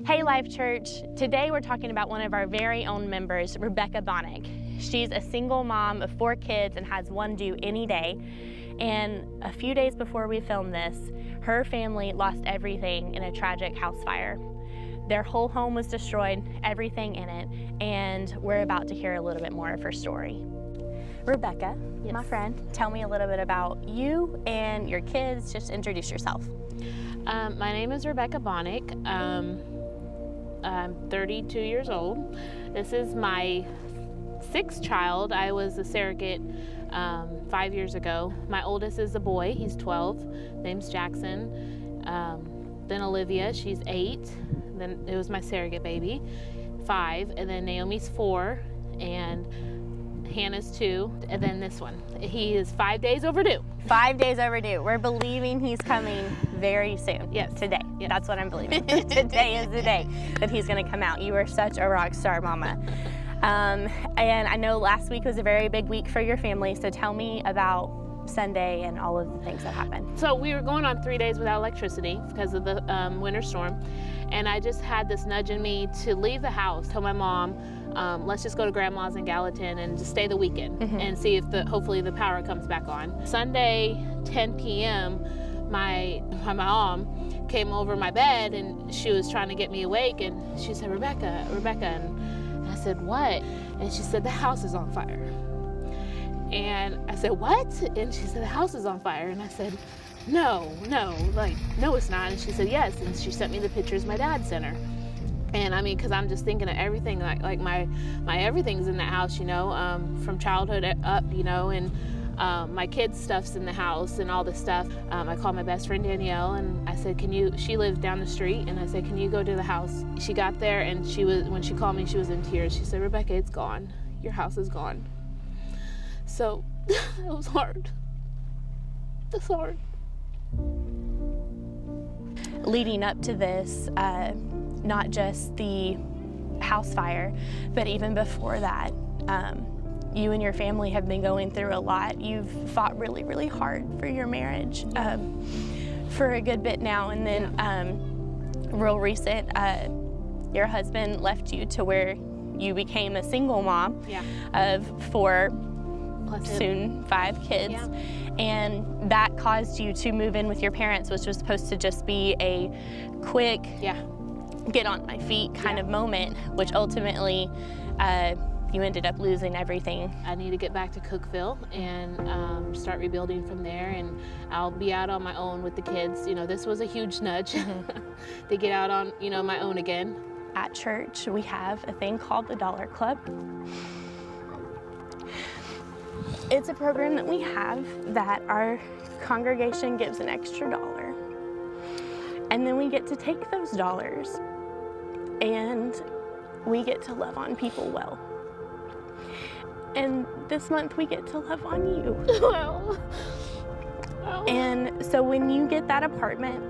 Hey Life Church, today we're talking about one of our very own members, Rebekah Bonnick. She's a single mom of 4 kids and has one due any day. And a few days before we filmed this, her family lost everything in a tragic house fire. Their whole home was destroyed, everything in it, and we're about to hear a little bit more of her story. Rebekah, Yes. my friend, tell me a little bit about you and your kids. Just introduce yourself. My name is Rebekah Bonnick. I'm 32 years old. This is my 6th child. I was a surrogate 5 years ago. My oldest is a boy. He's 12. Name's Jackson. Then Olivia, she's 8. Then it was my surrogate baby, 5. And then Naomi's 4. And Hannah's 2. And then this one. He is 5 days overdue. 5 days overdue. We're believing he's coming very soon. Yes. Today. Yes. That's what I'm believing. Today is the day that he's going to come out. You are such a rock star, Mama. And I know last week was a very big week for your family, so tell me about Sunday and all of the things that happened. So we were going on 3 days without electricity because of the winter storm. And I just had this nudge in me to leave the house, tell my mom, let's just go to Grandma's in Gallatin and just stay the weekend and see if hopefully the power comes back on. Sunday, 10 p.m., my mom came over my bed and she was trying to get me awake, and she said, Rebekah, and I said, what? And she said, the house is on fire. And I said, what? And she said, the house is on fire. And I said, no, it's not. And she said, yes. And she sent me the pictures my dad sent her. And I mean, because I'm just thinking of everything, like my everything's in that house, you know, from childhood up, you know, and my kids' stuff's in the house and all this stuff. I called my best friend Danielle and I said, she lived down the street, and I said, can you go to the house? She got there and when she called me, she was in tears. She said, Rebekah, it's gone. Your house is gone. So it was hard. It's hard. Leading up to this, not just the house fire, but even before that, you and your family have been going through a lot. You've fought really, really hard for your marriage for a good bit now, and then real recent, your husband left you to where you became a single mom of 4, soon 5 kids. Yeah. And that caused you to move in with your parents, which was supposed to just be a quick get on my feet kind of moment, which ultimately you ended up losing everything. I need to get back to Cookeville and start rebuilding from there, and I'll be out on my own with the kids. You know, this was a huge nudge to get out on, you know, my own again. At church, we have a thing called the Dollar Club. It's a program that we have that our congregation gives an extra $1. And then we get to take those dollars and we get to love on people well. And this month we get to love on you. Well. And so when you get that apartment,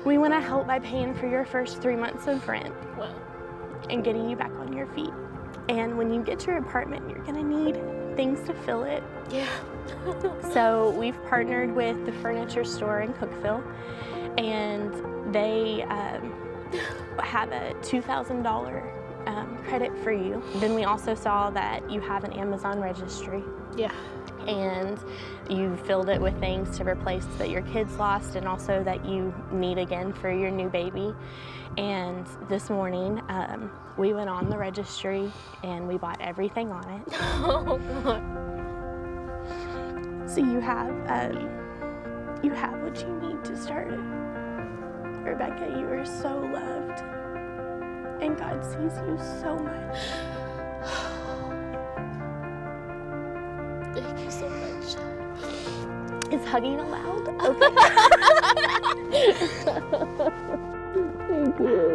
we want to help by paying for your first 3 months of rent and getting you back on your feet. And when you get your apartment, you're gonna need things to fill it. Yeah. So we've partnered with the furniture store in Cookeville, and they have a $2,000 credit for you. Then we also saw that you have an Amazon registry. Yeah. And you filled it with things to replace that your kids lost and also that you need again for your new baby. And this morning, we went on the registry and we bought everything on it. Oh, God. So you have what you need to start it. Rebekah, you are so loved, and God sees you so much. Thank you so much. Is hugging allowed? Okay. Thank you.